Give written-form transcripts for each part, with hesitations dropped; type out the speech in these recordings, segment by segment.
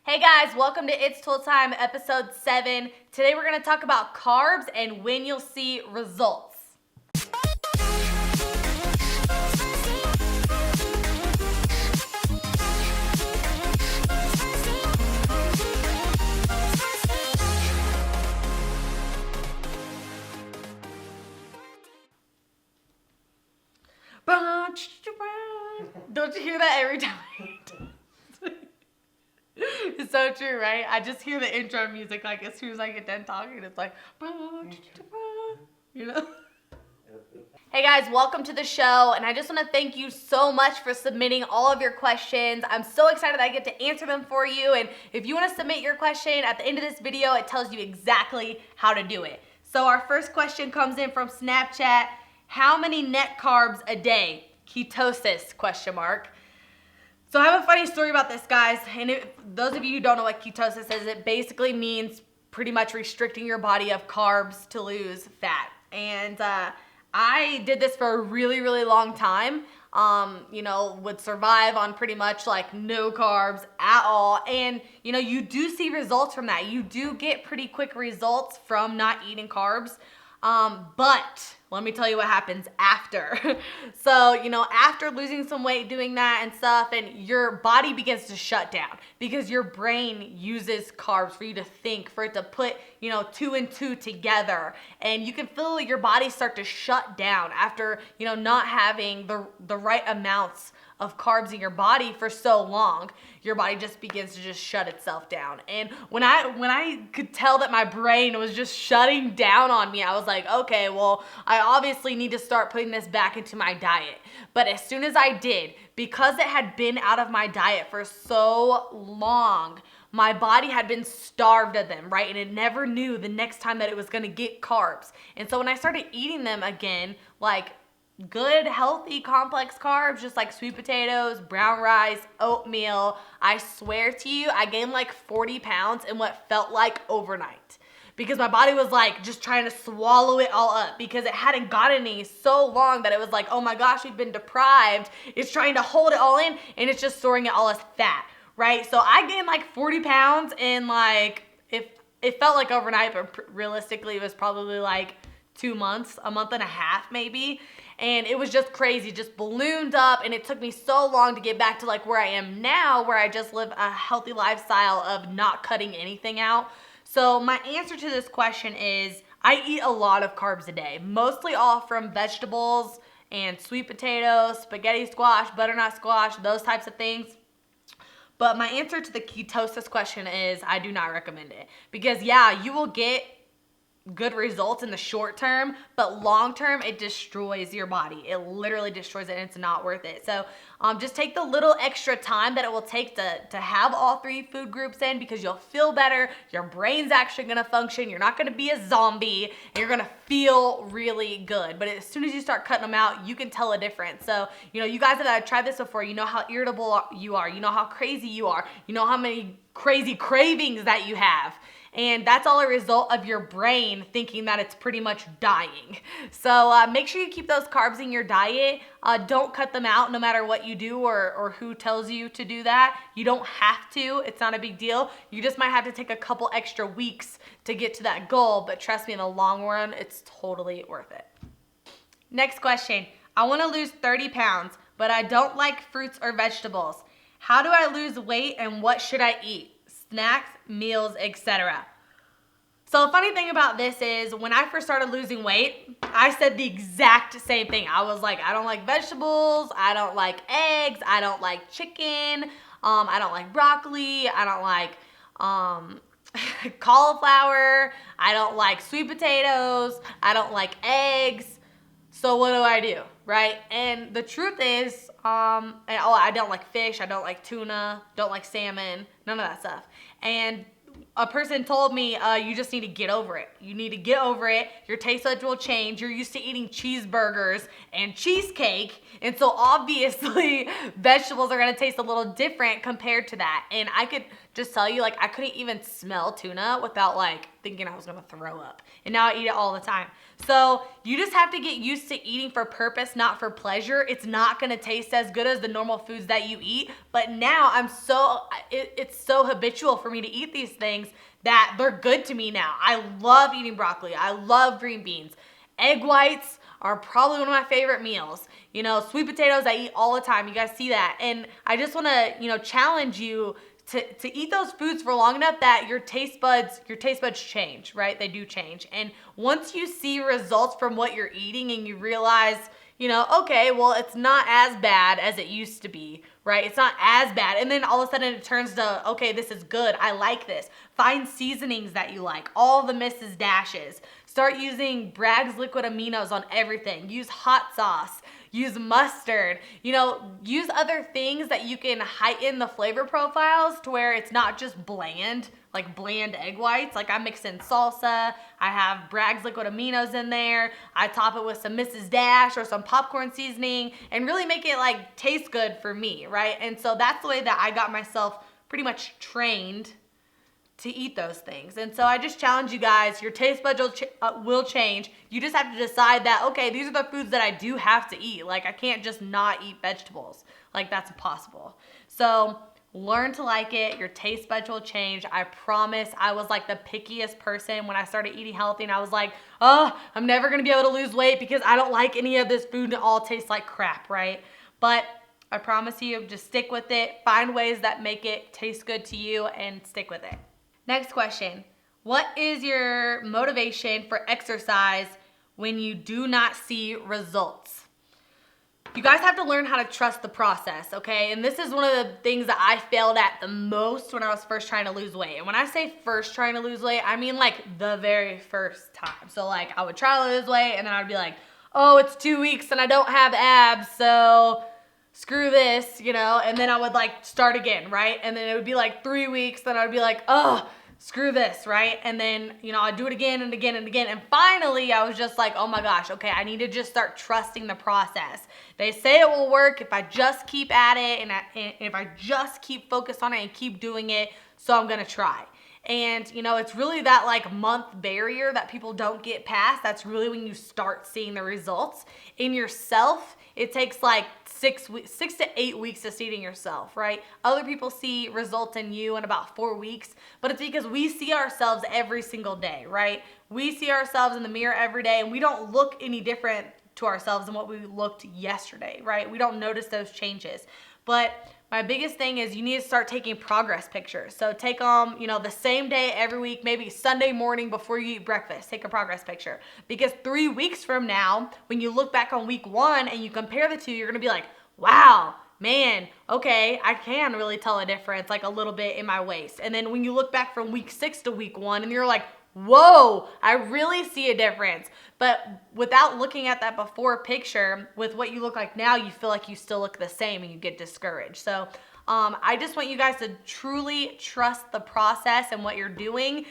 Hey guys, welcome to It's Tool Time, episode 7. Today we're going to talk about carbs and when you'll see results. Don't you hear that every time? It's so true, right? I just hear the intro music like as soon as I get done talking. It's like, you know? Hey guys, welcome to the show, and I just want to thank you so much for submitting all of your questions. I'm so excited that I get to answer them for you, and if you want to submit your question at the end of this video, it tells you exactly how to do it. So our first question comes in from Snapchat. How many net carbs a day? Ketosis, question mark. So I have a funny story about this, guys, and those of you who don't know what ketosis is, it basically means pretty much restricting your body of carbs to lose fat. And I did this for a really, really long time. Would survive on pretty much like no carbs at all. And, you do see results from that. You do get pretty quick results from not eating carbs. But let me tell you what happens after. So, after losing some weight, doing that and stuff, and your body begins to shut down because your brain uses carbs for you to think, for it to put, two and two together. And you can feel your body start to shut down after, not having the right amounts of carbs in your body for so long. Your body just begins to just shut itself down. And when I could tell that my brain was just shutting down on me, I was like, okay, well, I obviously need to start putting this back into my diet. But as soon as I did, because it had been out of my diet for so long, my body had been starved of them, right? And it never knew the next time that it was gonna get carbs. And so when I started eating them again, like good, healthy, complex carbs, just like sweet potatoes, brown rice, oatmeal, I swear to you, I gained like 40 pounds in what felt like overnight. Because my body was like just trying to swallow it all up because it hadn't gotten any so long that it was like, oh my gosh, we've been deprived. It's trying to hold it all in and it's just storing it all as fat, right? So I gained like 40 pounds in like, it felt like overnight, but realistically it was probably like 2 months, a month and a half maybe. And it was just crazy, just ballooned up, and it took me so long to get back to like where I am now, where I just live a healthy lifestyle of not cutting anything out. So my answer to this question is I eat a lot of carbs a day, mostly all from vegetables and sweet potatoes, spaghetti squash, butternut squash, those types of things. But my answer to the ketosis question is I do not recommend it because yeah, you will get good results in the short term, but long term it destroys your body. It literally destroys it and it's not worth it. So just take the little extra time that it will take to have all 3 food groups in because you'll feel better. Your brain's actually gonna function. You're not gonna be a zombie and you're gonna feel really good. But as soon as you start cutting them out, you can tell a difference. So, you guys that have tried this before, you know how irritable you are. You know how crazy you are. You know how many crazy cravings that you have. And that's all a result of your brain thinking that it's pretty much dying. So make sure you keep those carbs in your diet. Don't cut them out no matter what you do or who tells you to do that. You don't have to. It's not a big deal. You just might have to take a couple extra weeks to get to that goal. But trust me, in the long run, it's totally worth it. Next question. I want to lose 30 pounds, but I don't like fruits or vegetables. How do I lose weight and what should I eat? Snacks, meals, etc. So the funny thing about this is when I first started losing weight, I said the exact same thing. I was like, I don't like vegetables, I don't like eggs, I don't like chicken, I don't like broccoli, I don't like cauliflower, I don't like sweet potatoes, I don't like eggs. So what do? Right? And the truth is, I don't like fish, I don't like tuna, don't like salmon, none of that stuff. And a person told me, you just need to get over it. You need to get over it. Your taste buds will change. You're used to eating cheeseburgers and cheesecake. And so obviously vegetables are going to taste a little different compared to that. And I could just tell you, like, I couldn't even smell tuna without like thinking I was gonna throw up. And now I eat it all the time. So you just have to get used to eating for purpose, not for pleasure. It's not gonna taste as good as the normal foods that you eat, but now it's so habitual for me to eat these things that they're good to me now. I love eating broccoli. I love green beans. Egg whites are probably one of my favorite meals. You know, sweet potatoes I eat all the time. You guys see that. And I just wanna, challenge you to eat those foods for long enough that your taste buds change, right? They do change. And once you see results from what you're eating and you realize, okay, well, it's not as bad as it used to be, right? It's not as bad. And then all of a sudden it turns to, okay, this is good. I like this. Find seasonings that you like. All the Mrs. Dashes. Start using Bragg's liquid aminos on everything. Use hot sauce. Use mustard. Use other things that you can heighten the flavor profiles to where it's not just bland, like bland egg whites. Like I mix in salsa. I have Bragg's liquid aminos in there. I top it with some Mrs. Dash or some popcorn seasoning and really make it like taste good for me, right? And so that's the way that I got myself pretty much trained to eat those things. And so I just challenge you guys, your taste buds will change. You just have to decide that, okay, these are the foods that I do have to eat. Like I can't just not eat vegetables. Like that's impossible. So learn to like it. Your taste buds will change. I promise. I was like the pickiest person when I started eating healthy, and I was like, oh, I'm never going to be able to lose weight because I don't like any of this food and it all tastes like crap, right? But I promise you, just stick with it. Find ways that make it taste good to you and stick with it. Next question. What is your motivation for exercise when you do not see results? You guys have to learn how to trust the process, okay? And this is one of the things that I failed at the most when I was first trying to lose weight. And when I say first trying to lose weight, I mean like the very first time. So like I would try to lose weight and then I'd be like, oh, it's 2 weeks and I don't have abs, so screw this, and then I would like start again, right? And then it would be like 3 weeks, then I'd be like, oh, screw this, right? And then, I'd do it again and again and again. And finally, I was just like, oh my gosh, okay, I need to just start trusting the process. They say it will work if I just keep at it and if I just keep focused on it and keep doing it, so I'm gonna try. And, it's really that like month barrier that people don't get past. That's really when you start seeing the results. In yourself, it takes like 6 to 8 weeks to see it in yourself, right? Other people see results in you in about 4 weeks, but it's because we see ourselves every single day, right? We see ourselves in the mirror every day and we don't look any different to ourselves than what we looked yesterday, right? We don't notice those changes. But my biggest thing is you need to start taking progress pictures. So take the same day every week, maybe Sunday morning before you eat breakfast, take a progress picture. Because 3 weeks from now, when you look back on week 1 and you compare the two, you're gonna be like, wow, man, okay, I can really tell a difference, like a little bit in my waist. And then when you look back from week 6 to week 1 and you're like, whoa, I really see a difference. But without looking at that before picture, with what you look like now, you feel like you still look the same and you get discouraged. So I just want you guys to truly trust the process and what you're doing.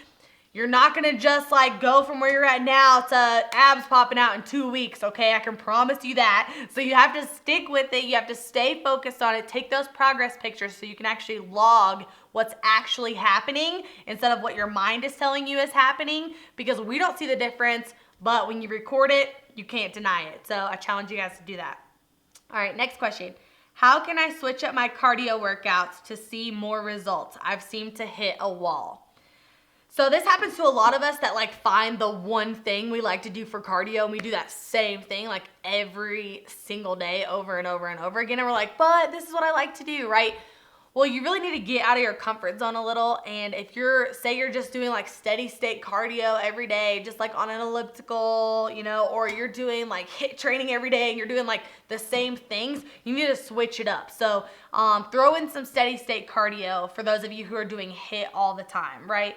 You're not gonna just like go from where you're at now to abs popping out in 2 weeks, okay? I can promise you that. So you have to stick with it. You have to stay focused on it. Take those progress pictures so you can actually log what's actually happening instead of what your mind is telling you is happening, because we don't see the difference, but when you record it, you can't deny it. So I challenge you guys to do that. All right, next question. How can I switch up my cardio workouts to see more results? I've seemed to hit a wall. So this happens to a lot of us that like find the one thing we like to do for cardio and we do that same thing like every single day over and over and over again. And we're like, but this is what I like to do, right? Well, you really need to get out of your comfort zone a little. And if say you're just doing like steady state cardio every day, just like on an elliptical, or you're doing like HIIT training every day and you're doing like the same things, you need to switch it up. So throw in some steady state cardio for those of you who are doing HIIT all the time, right?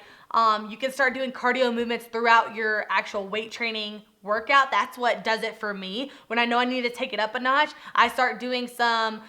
You can start doing cardio movements throughout your actual weight training workout. That's what does it for me. When I know I need to take it up a notch, I start doing some,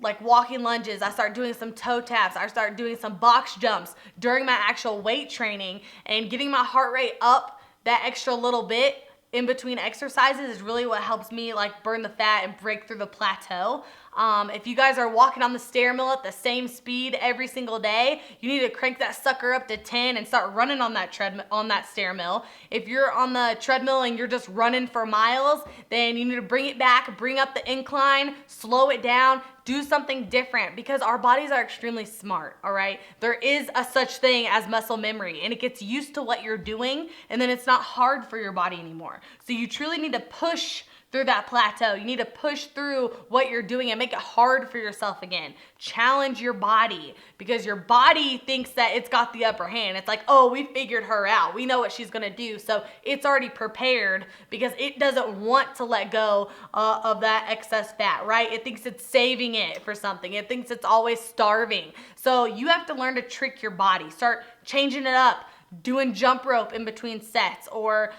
like walking lunges. I start doing some toe taps. I start doing some box jumps during my actual weight training, and getting my heart rate up that extra little bit in between exercises is really what helps me like burn the fat and break through the plateau. If you guys are walking on the stair mill at the same speed every single day, you need to crank that sucker up to 10 and start running on that stair mill. If you're on the treadmill and you're just running for miles, then you need to bring it back, bring up the incline, slow it down, do something different, because our bodies are extremely smart, all right? There is a such thing as muscle memory, and it gets used to what you're doing, and then it's not hard for your body anymore. So you truly need to push through that plateau. You need to push through what you're doing and make it hard for yourself again. Challenge your body, because your body thinks that it's got the upper hand. It's like, oh, we figured her out. We know what she's gonna do. So it's already prepared because it doesn't want to let go of that excess fat, right? It thinks it's saving it for something. It thinks it's always starving. So you have to learn to trick your body. Start changing it up, doing jump rope in between sets, or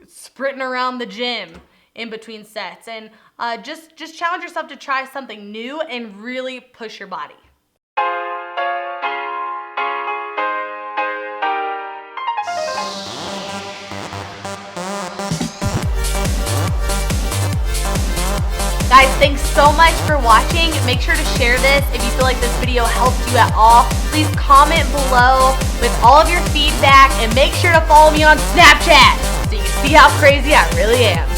sprinting around the gym in between sets, and just challenge yourself to try something new and really push your body. Guys, thanks so much for watching. Make sure to share this if you feel like this video helped you at all. Please comment below with all of your feedback, and make sure to follow me on Snapchat so you can see how crazy I really am.